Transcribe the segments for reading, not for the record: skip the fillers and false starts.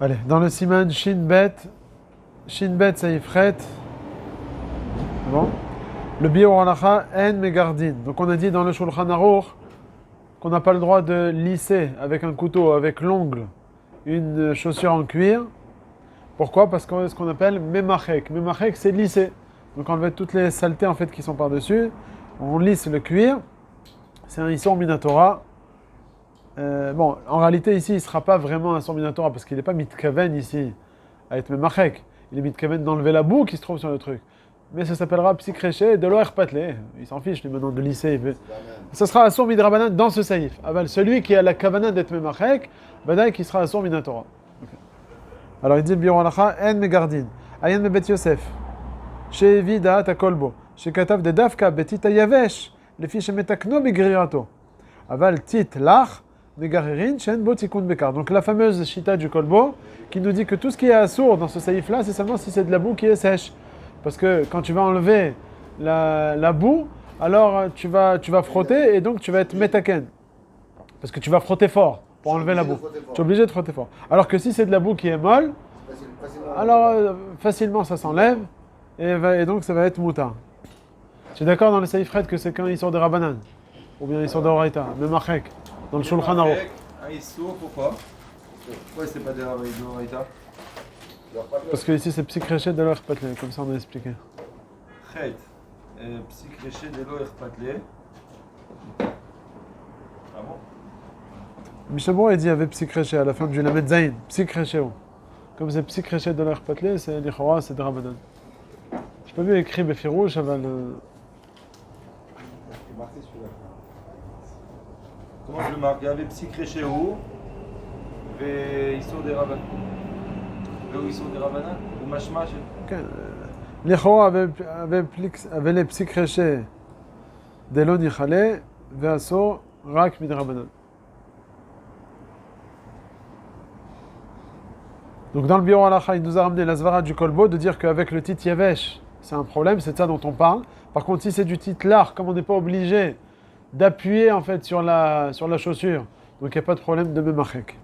Allez, dans le siman Shin Bet Saifret, bon, le Biur Halacha En Megardin. Donc on a dit dans le Shulchan Aruch qu'on n'a pas le droit de lisser avec un couteau, avec l'ongle, une chaussure en cuir. Pourquoi? Parce qu'on a ce qu'on appelle Memachek. Memachek, c'est lisser. Donc enlever toutes les saletés en fait qui sont par-dessus. On lisse le cuir. C'est un Issur Minatora. Bon, en réalité, ici, il ne sera pas vraiment un Issur Minatora parce qu'il n'est pas mitkaven ici à être memachek. Il est mitkaven d'enlever la boue qui se trouve sur le truc. Mais ça s'appellera psikreché de l'oerpatlé. Il s'en fiche, lui, maintenant, de lisser. Ça sera Issur Midrabanan dans ce saïf. Aval, celui qui a la kavana d'être memachek, badaï qui sera Issur Minatora. Okay. Alors, il dit, Biur Halacha, En Megardin. Ayen Mebet Yosef. Chez Vida Takolbo. Chez Katav de Davka, Betita Yavesh. Les fiches metakno bigrirato. Aval tit lach. Donc la fameuse chita du kolbo qui nous dit que tout ce qui est assourd dans ce saïf-là, c'est seulement si c'est de la boue qui est sèche. Parce que quand tu vas enlever la boue, alors tu vas frotter et donc tu vas être metaken. Parce que tu vas frotter fort pour enlever la boue. Tu es obligé de frotter fort. Alors que si c'est de la boue qui est molle, alors facilement ça s'enlève et donc ça va être mouta. Tu es d'accord dans le saïf Fred que c'est quand il sort de Rabbanan ou bien il sort de Horaïta, même Machek. Dans le Shulchan Aruch. Un Issour, pourquoi? Pourquoi c'est pas de l'Oraïta? Parce que ici c'est psychréché de l'Oerpatlé, comme ça on a expliqué. Chet, psychréché de l'Oerpatlé. Ah bon? Mishabou a dit avec psychréché à la fin du Lamed Zayin, psychréché. Comme c'est psychréché de l'Oerpatlé, c'est l'Ichora, c'est de Rabbanan. J'ai pas vu écrit Befirouche avant le. Comment je le marque? Il y avait psychréché où? Et Issour des Rabbanan. Ou Issour des Rabbanan? Ou Mashma? L'Ichora avait les psychréchés de l'Onichale, Veasso, Rak Mid Rabbanan. Donc dans le Biur Halacha, il nous a ramené la Zvara du Kolbo de dire qu'avec le tit Yavesh, c'est un problème, c'est de ça dont on parle. Par contre, si c'est du tit Lar, comme on n'est pas obligé d'appuyer en fait sur la chaussure, donc il n'y a pas de problème de memachek.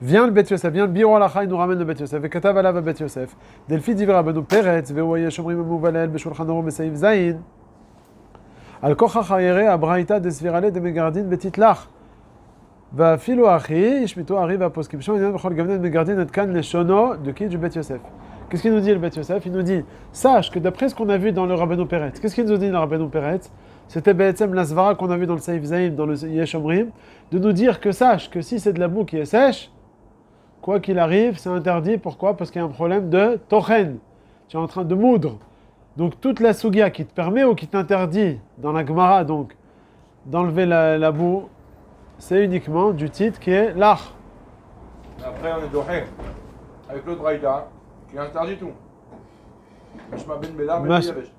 Vient le Bet Yosef, vient le Biur Halacha, il nous ramène le Bet Yosef. Vekatav alav Bet Yosef. Delfi divrei Rabbeinu Peretz, ve'oye shomrim memuvalel b'shulchan aruch b'seif zayin. Al kochach hayere abraïta de svirale de megardin betit lach. ואפילו אחי, ישמיטו הרי והפוסקים שם, עניין בכל גוון מגרדין עד כאן לשונו de qui du Bet Yosef. Qu'est-ce qu'il nous dit le Bet Yosef? Il nous dit, sache que d'après ce qu'on a vu dans le Rabbeinu Peretz, qu'est-ce qu'il nous dit dans le Rabbeinu Peretz? C'était Be'etzem la Svara qu'on a vu dans le Seif Zaim, dans le Yesh Omrim, de nous dire que sache que si c'est de la boue qui est sèche, quoi qu'il arrive, c'est interdit. Pourquoi? Parce qu'il y a un problème de tochen. Tu es en train de moudre. Donc toute la sugia qui te permet ou qui t'interdit, dans la Gemara donc, d'enlever la boue, c'est uniquement du titre qui est l'ach. Après, on est doré avec l'autre Braïda qui interdit tout. Mashma ben Belar, ben Yavesh.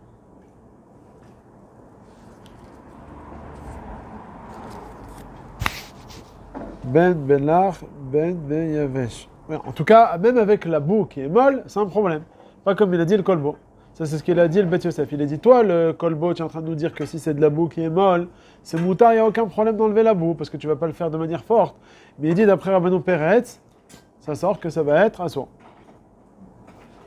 Ben Belar, Ben Yavesh. En tout cas, même avec la boue qui est molle, c'est un problème. Pas comme il a dit le Kolbo. Ça, c'est ce qu'il a dit le Bet Yosef. Il a dit, toi, le Kolbo, tu es en train de nous dire que si c'est de la boue qui est molle, c'est moutar, il n'y a aucun problème d'enlever la boue, parce que tu ne vas pas le faire de manière forte. Mais il dit, d'après Rabbeinu Peretz, ça sort que ça va être assourd.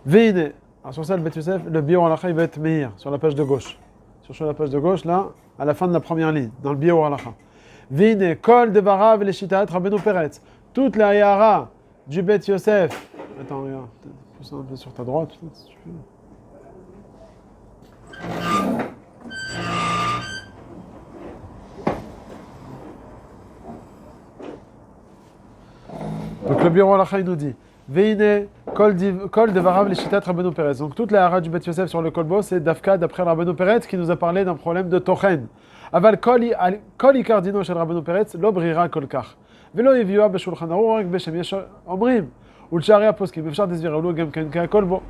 Veine. Alors sur ça, le Bet Yosef, le Biur Halacha, il va être meilleur, sur la page de gauche. Sur la page de gauche, là, à la fin de la première ligne, dans le Biur Halacha. Veine, kol devarav les shitat Rabbeinu Peretz. Toute la yara du Bet Yosef. Attends, regarde, pousse un peu sur ta droite, si tu veux. Donc le Biur Halacha il nous dit Veine kol devarav l'ishitat Rabbeinu Peretz. Donc toute la hara du Bet Yosef sur le kolbo, c'est Dafka d'après Rabbeinu Peretz qui nous a parlé d'un problème de tochen. Aval kol ikardino shel Rabbeinu Peretz lo brira kolkach. Velo yevua b'shulchan aruch rak b'shem yesh omrim. Ulchari aposkim efshar desvira lo gam ken ka kolbo.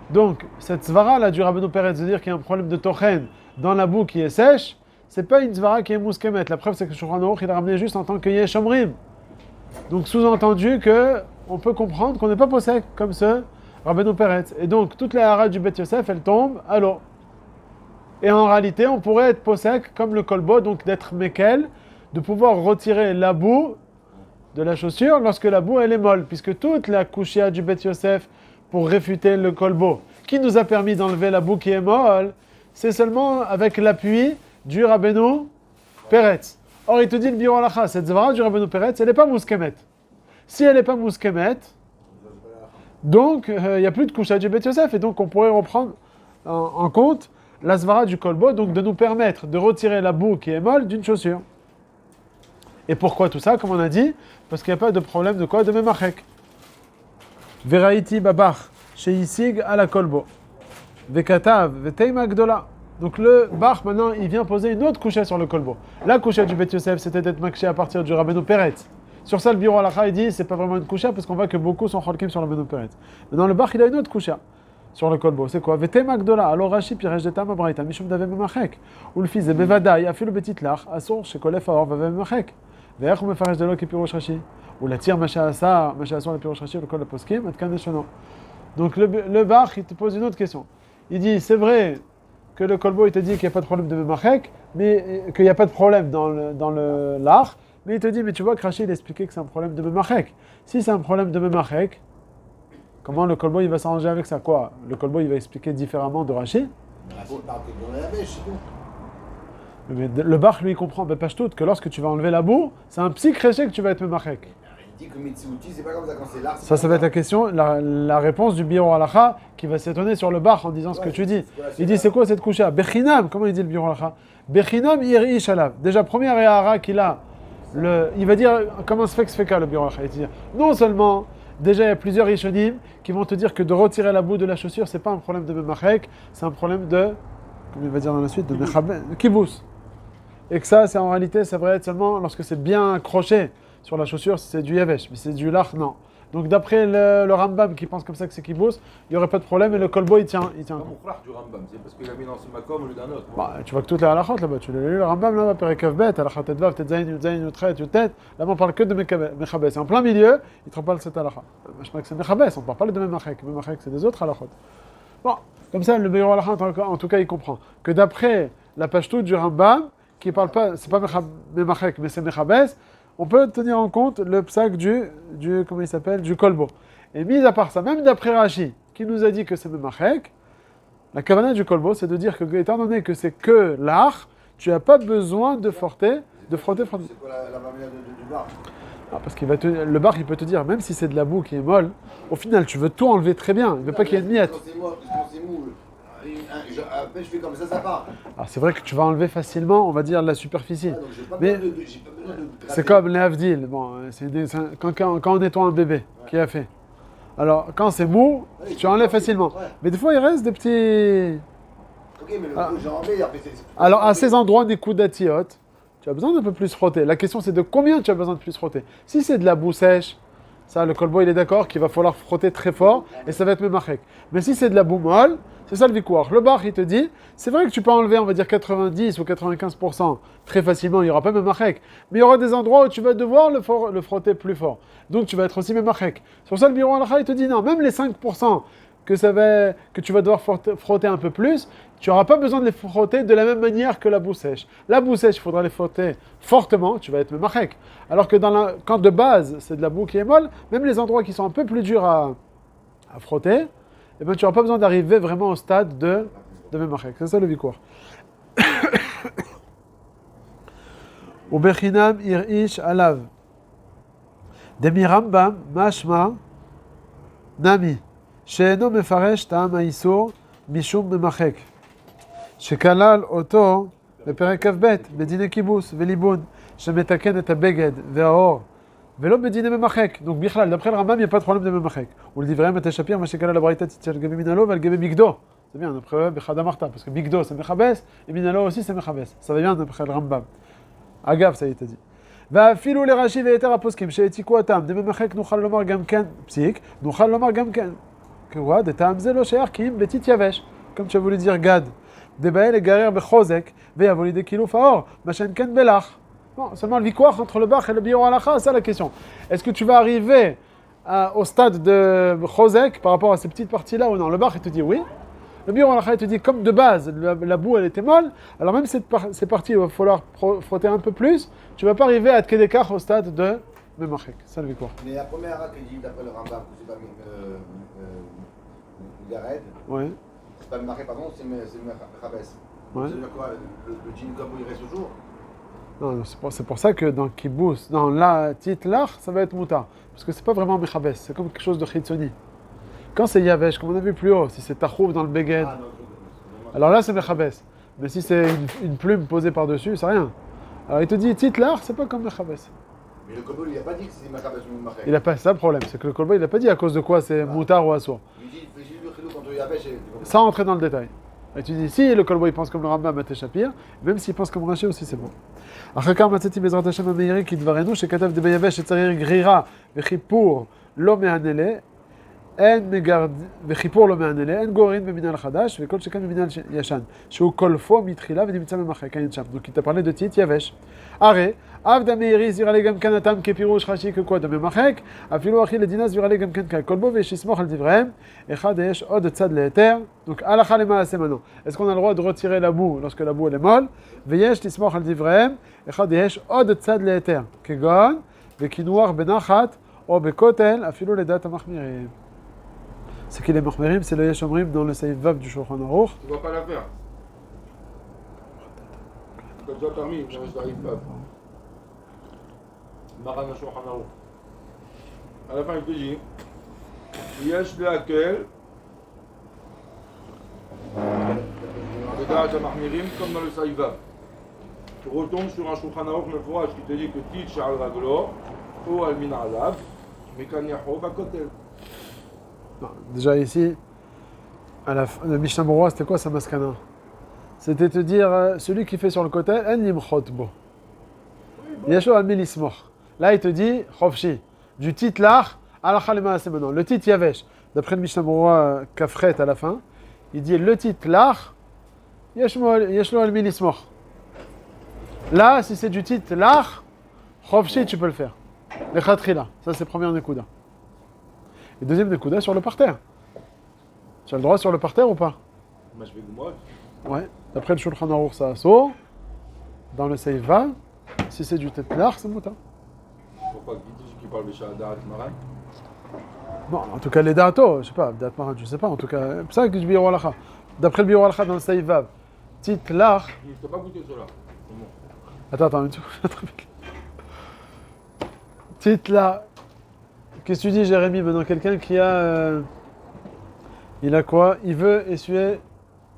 Donc cette svara là du Rabbeinu Peretz de dire qu'il y a un problème de tochen dans la boue qui est sèche, c'est pas une svara qui est mouskemet. La preuve c'est que le Shulchan Aruch il a ramené juste en tant que yesh omrim. Donc sous-entendu que on peut comprendre qu'on n'est pas possèque comme ce Rabbeinu Peretz. Et donc toute la hara du Bet Yosef elle tombe à l'eau. Et en réalité on pourrait être possèque comme le kolbo, donc d'être mekel, de pouvoir retirer la boue de la chaussure lorsque la boue elle est molle, puisque toute la kouchia du Bet Yosef pour réfuter le kolbo, qui nous a permis d'enlever la boue qui est molle, c'est seulement avec l'appui du Rabbeinu Peretz. Or, il te dit le Biro Halacha, cette zvara du Rabbeinu Peretz, elle n'est pas mouskemet. Si elle n'est pas mouskemet, donc il n'y a plus de kouchia du Bet Yosef, et donc on pourrait reprendre en compte la zvara du kolbo, donc de nous permettre de retirer la boue qui est molle d'une chaussure. Et pourquoi tout ça, comme on a dit? Parce qu'il n'y a pas de problème de quoi? De memachek. Veraiti babach, chez Isig à la kolbo. Vekatav, veteima gdola. Donc le bach, maintenant, il vient poser une autre couchette sur le kolbo. La couchette du Bet Yosef, c'était d'être makché à partir du Rabbeinu Peretz. Sur ça, le Biro Halacha, il dit, c'est pas vraiment une couchette, parce qu'on voit que beaucoup sont cholkim sur le Rabbeinu Peretz. Maintenant, le bach, il a une autre couchette sur le kolbo. C'est quoi? Veteima gdola. Alors Rashi, piresh de tama braïta, mishum dave memachek. Ou le fils de bevadaï, a fait le petit lach, asur, chez kolef aor, vave memachek. ואיך הוא מפרש דלו כפירוש רש"י? ולהתיר מה שאסור לפירוש רש"י ולכל הפוסקים, עד כאן לשונו. Donc le Bach, il te pose une autre question. Il dit, c'est vrai que le kolbo, il te dit qu'il n'y a pas de problème de memachek, mais qu'il n'y a pas de problème dans le l'art, mais il te dit, mais tu vois que Rashi, il expliquait que c'est un problème de memachek. Si c'est un problème de memachek, comment le kolbo, il va s'arranger avec ça? Quoi? Le kolbo, il va expliquer différemment de Rashi? Rashi parle que dans la bêche, c'est tout. Mais le Bach, lui, il comprend, que lorsque tu vas enlever la boue, c'est un psy créché que tu vas être memachek. Il dit que Mitsuuti, c'est pas comme ça quand c'est l'art. Ça va être la question, la réponse du Biro Halacha qui va s'étonner sur le Bach en disant ce que tu dis. Il dit, c'est quoi cette coucha? Bechinam, comment il dit le Biro Halacha? Bechinam iri shalav. Déjà, première éhara qu'il a, il va dire, comment se fait que se fait qu'à le Biro Halacha? Il dit, non seulement, déjà il y a plusieurs Rishonim qui vont te dire que de retirer la boue de la chaussure, c'est pas un problème de memachek, c'est un problème de, comment il va dire dans la suite, de kibous. Et que ça, c'est en réalité, ça devrait être seulement lorsque c'est bien accroché sur la chaussure, c'est du yavesh, mais c'est du lach, non. Donc d'après le Rambam qui pense comme ça que c'est kibous, il n'y aurait pas de problème et le kolbo il tient. Pourquoi du Rambam? C'est parce qu'il a mis dans ce makom au lieu d'un autre. Bah, tu vois que toutes les halachot là-bas, tu l'as lu, le Rambam là-bas, Perekav Bet, halachat Tedvav, Tetzayin, Yudzayin, Yutret, Yutet, là on parle que de Mechabes. Et en plein milieu, il te reparle de cette halacha. Je crois que c'est Mechabes, on ne parle pas de Memachek. Memachek, c'est des autres halachot. Bon, comme ça, le Biro Halacha, en tout cas, il comprend que d'après la pashtout du Rambam, qui parle pas, c'est pas Memachek, mais c'est Mechabes, on peut tenir en compte le psak du comment il s'appelle, du kolbo. Et mis à part ça, même d'après Rashi, qui nous a dit que c'est Memachek, la kavana du kolbo, c'est de dire que, étant donné que c'est que l'art, tu n'as pas besoin de frotter. C'est quoi la mamia du bar? Parce qu'il le bar, il peut te dire, même si c'est de la boue qui est molle, au final, tu veux tout enlever très bien. Il ne veut pas qu'il y ait de miettes. Quand c'est mou, après je fais comme ça part. Alors c'est vrai que tu vas enlever facilement, on va dire, la superficie. Ah, donc j'ai pas Mais besoin de c'est comme les Havdil. Bon, quand on nettoie un bébé, qui a fait. Alors, quand c'est mou, tu enlèves facilement. Ouais. Mais des fois, il reste des petits... Ok, mais le j'ai enlevé, après c'est... Alors, à ces endroits des coups d'atiote, tu as besoin d'un peu plus frotter. La question, c'est de combien tu as besoin de plus frotter. Si c'est de la boue sèche, ça, le kolbo, il est d'accord qu'il va falloir frotter très fort et ça va être memachek. Mais si c'est de la boue molle, c'est ça le vikouar. Le bar, il te dit, c'est vrai que tu peux enlever, on va dire 90 ou 95% très facilement, il n'y aura pas memachek. Mais il y aura des endroits où tu vas devoir le frotter plus fort. Donc tu vas être aussi memachek. Sur ça, le Biro Halacha, il te dit non, même les 5% que tu vas devoir frotter un peu plus, tu n'auras pas besoin de les frotter de la même manière que la boue sèche. La boue sèche, il faudra les frotter fortement, tu vas être memachek. Alors que quand de base, c'est de la boue qui est molle, même les endroits qui sont un peu plus durs à frotter, eh ben, tu n'auras pas besoin d'arriver vraiment au stade de memachek. C'est ça le vikouar. Ou bechinam irish alav. Demi Rambam, mashma, nami. שאינו מפרש טעם האיסור משום ממחק, שכלל אותו בפרק כ"ב בדיני כיבוס וליבון, שמתקן את הבגד והאור, ולא בדיני ממחק. Donc בכלל, d'après le Rambam, il n'y a pas de problème de ממחק. ולדבריהם תשפיר מה שכלל הברייתא על גבי מנהלו ועל גבי מגדו. C'est bien, d'après בחד אמרת, parce que מגדו c'est מכבס, et מנהלו aussi c'est מכבס. Ça va bien d'après le Rambam. אגב, ça y est dit. ואפילו לרש"י ויתר הפוסקים שהעתיקו הטעם דממחק נוכל לומר גם כן פסיק, נוכל לומר גם כן que de tam zelo she'ar kim betit yavesh, comme tu as voulu dire gad, de bael et garer bechozek, ve avoli de kilo faor, machin ken belach. Bon, seulement le vikouach entre le bach et le Biro Halacha, c'est ça la question. Est-ce que tu vas arriver au stade de chozek par rapport à ces petites parties-là ou non? Le bach il te dit oui. Le Biro Halacha il te dit comme de base la boue elle était molle, alors même ces parties il va falloir frotter un peu plus. Tu vas pas arriver à Tkedekach au stade de memachek. Ça le quoi. Mais la première arabe qui dit d'après le Rambam que c'est pas Gared, Ouais. c'est pas Mechabes, pardon, c'est Mechabes. Ouais. C'est-à-dire quoi? Le jean comme il reste toujours? Non, c'est pour ça que dans Kibbutz, dans la Titlar, ça va être Moutar. Parce que c'est pas vraiment Mechabes, c'est comme quelque chose de Chitzoni. Quand c'est Yavesh, comme on a vu plus haut, si c'est Tachouf dans le Beged, Ah, non, alors là c'est Mechabes. Mais si c'est une plume posée par-dessus, c'est rien. Alors il te dit Titlar, c'est pas comme Mechabes. mais le Kolbo, il n'a pas dit que c'est Mechabes ou Mechabes. Il a pas ça le problème, c'est que le Kolbo il a pas dit à cause de quoi c'est Moutar ou Assour. Il dit, fais juste le chilou entre Yavesh et. Sans rentrer dans le détail. Et tu dis, si le Kolbo il pense comme le Rambam à Téchapir, même s'il pense comme Rashi aussi, c'est bon. אחר כך מצאתי בעזרת השם המאירי כדברנו שכתב דביבש שצריך גרירה וחיפור לא מענלה אין מגרד וחיפור לא מענלה אין גורין במנהל חדש וכל שכן במנהל ישן שהוא קולפו מתחילה ונמצא במחק אין שם. Donc il t'a parlé de tit יבש. הרי עבד המאירי הסביר עלי גם כאן הטעם כפירוש חשי כקוד במחק אפילו אחי לדינה הסביר עלי גם כאן כקולבו ויש לסמוך על דבריהם אחד יש עוד צד להיתר. Donc הלכה למעשה maintenant. Est-ce qu'on a le droit de retirer la boue lorsque la boue elle est molle? ויש לסמוך על דבריהם אחד יש עוד צד להיתר כגון וכינוח בנחת או בכותל אפילו לדעת המחמירים. C'est qu'il est מחמירים, c'est le יש אומרים dans le סעיף ו' du שולחן ערוך. Tu ne vas pas la faire. Quand tu as terminé, je n'arrive pas. Maran Shulchan Aruch. À la fin, il te dit Yesh le'akel Bedaat HaMachmirim comme dans le Saïva. Tu retombes sur un Shulchan Aruch mefourash qui te dit que Titch al Raglo ou al Min Alav Mekan Yaho Bakotel. Déjà ici, le Mishnah Berurah, c'était quoi sa maskana? C'était te dire, celui qui fait sur le côté, en limchot bo. Yesho al milismoch. Là, il te dit, chofshi, du titlar, alakha lema c'est maintenant. Le tit yavesh, d'après le Mishnah Berurah Kafret à la fin, il dit le titlar, yeshlo al milismoch. Là, si c'est du titlar, chofshi, tu peux le faire. Le khatrila, ça c'est première nekuda. Et deuxième nekuda sur le parterre. Tu as le droit sur le parterre ou pas? Moi, je vais Goumod. Ouais. D'après le Shulchan Aruch, ça assaut. Dans le Seiva, si c'est du tetlar, c'est mouta. Pourquoi qui parle de Shahadarat Maran? Bon, en tout cas, les dato, je sais pas, dat maran, je sais pas, en tout cas, c'est ça que je biro alacha. D'après le biro alacha dans le Seiva, titlar. Je ne t'ai pas goûté cela. Attends, une seconde. Titlar. Qu'est-ce que tu dis, Jérémy? Maintenant, quelqu'un qui a. Il a quoi? Il veut essuyer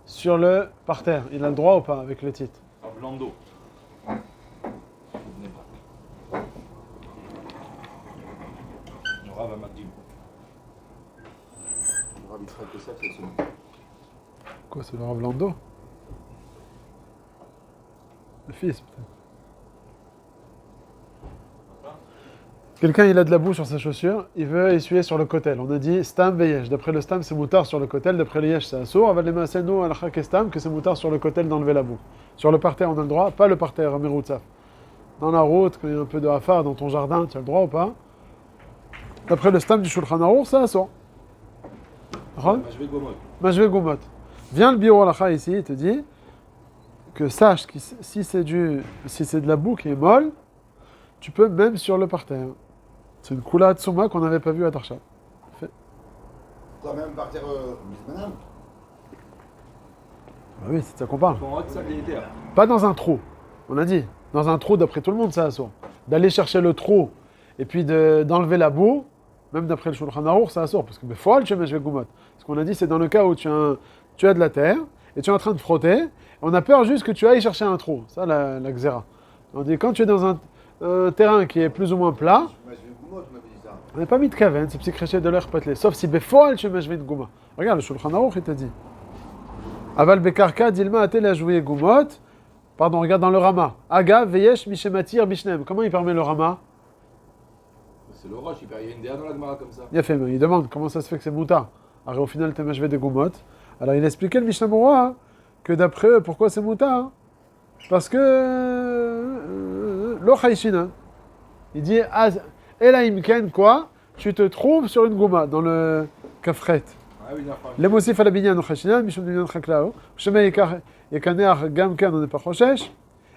sur le parterre. Il a le droit ou pas avec le titre? Blando. Le Rav Amadim. Le Rav Yitzhak Yosef, c'est celui. Quoi, c'est le Rav Lando? Le fils, peut-être. Quelqu'un, il a de la boue sur ses chaussures, il veut essuyer sur le kotel. On a dit stam veyesh. D'après le stam, c'est moutard sur le kotel. D'après le yesh, c'est assour. Aval les masenu alcha kestam, que c'est moutard sur le kotel d'enlever la boue. Sur le parterre, on a le droit. Pas le parterre, miroutsaf. Dans la route, quand il y a un peu de hafar dans ton jardin, tu as le droit ou pas? D'après le stam du Shulchan Aruch, c'est assour. Moi, je vais Goumod. Majvé Goumot. Viens le biro alacha ici, il te dit que sache que si c'est de la boue qui est molle, tu peux même sur le parterre. C'est une Kula Hatsuma qu'on n'avait pas vue à Tarsha. Quoi, même partir Bismanam? Ah oui, c'est ça qu'on parle. Pour ça, des terres. Pas dans un trou. On a dit, dans un trou, d'après tout le monde, c'est assourd. D'aller chercher le trou et puis d'enlever la boue, même d'après le Shulchan Aruch, c'est assourd. Parce que Befol, tu mets Goumot. Ce qu'on a dit, c'est dans le cas où tu as de la terre et tu es en train de frotter. Et on a peur juste que tu ailles chercher un trou. Ça, la xéra. On dit, quand tu es dans un terrain qui est plus ou moins plat, Moi, je vais Goumod, tu m'avais dit ça. on n'est pas mis de kaven, c'est psychréché de l'air patelé. Sauf si Befol, tu mets Gouma. Regarde, le Shulchan Aruch, il t'a dit. Aval Bekarka, Dilma, Atel, a joué Goumot. Pardon, regarde dans le Rama. Aga, Veyesh, Mishematir, Mishnem. Comment il permet le Rama? C'est le roche, il y a une déa dans la Gemara comme ça. Il a fait, il demande comment ça se fait que c'est Mouta. Alors au final, tu as joué des Goumot. Alors il a expliqué le Mishnah Berurah que d'après eux, pourquoi c'est Mouta? Parce que. Lo Chaïshina. Il dit, Elaim Ken, quoi? Tu te trouves sur une Gouma, dans le Kafret. Ah oui, d'accord. Les Mosif à la Binyan, Chachina, Mishum Binyan Chaklao. Shemay Yekaneach Gam Ken, on n'est pas Choshesh.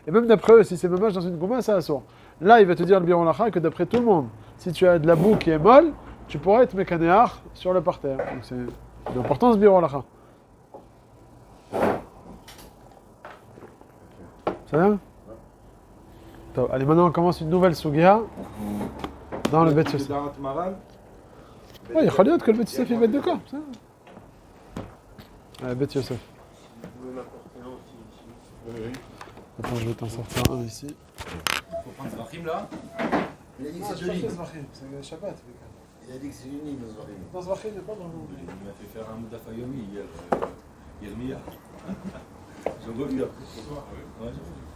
Et même d'après eux, si c'est Mamash dans une Gouma, ça assourt. Là, il va te dire le Biur Halacha que d'après tout le monde, si tu as de la boue qui est molle, tu pourrais être mécanéar sur le parterre. Donc c'est l'importance du Biur Halacha. Ça va? Top. Allez, maintenant on commence une nouvelle sugia dans le Bet Yosef. Oui, il faut que le Bet Yosef il va être d'accord. ça. Allez, Bet Yosef. Attends, je vais t'en sortir un ici. Faut prendre Zvachim là. Il a dit que c'est deux lignes. C'est Shabbat. Il a dit que c'est une ligne, Zvachim. Dans Zvachim, il n'y a pas vraiment. Il m'a fait faire un Moudaf Ayomi hier. Yermia. J'ai revu après ce soir. Ouais, j'ai revu.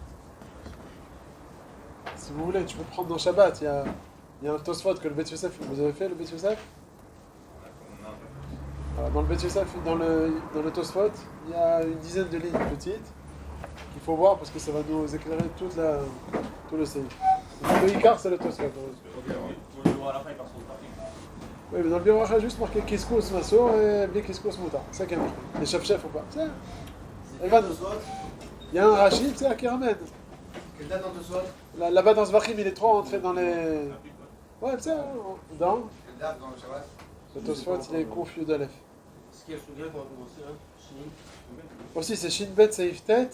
Si vous voulez, tu peux prendre dans Shabbat. Il y a un Tosfot que le Bet Yosef. Vous avez fait le Bet Yosef? Alors, dans le Bet Yosef, dans le Tosfot, il y a une dizaine de lignes petites qu'il faut voir parce que ça va nous éclairer tout le séif. Le Icar, c'est le Tosfot. Oui, mais dans le Biur Halacha, juste marqué Kiskous Maso et Bli Kiskous Mouta. C'est ça qui est marqué. Les chef-chef ou pas. C'est il y a un Rachid, c'est qui ramène. Quelle date dans deux soirs? Là-bas dans Zvachim, il est trop entré dans les. Ouais, c'est ça, dans. Quelle date dans le Shabbat? Le Tosfot, il est confus d'Aleph. Ce qui est sous grève, on va commencer, hein. Chini. Aussi, c'est Shin Bet Seif Tet.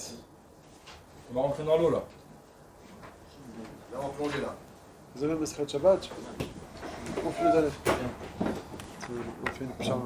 On va rentrer dans l'eau là. Là, on va plonger là. Vous avez Mesret Shabbat. Confus d'Aleph. On fait une pchara.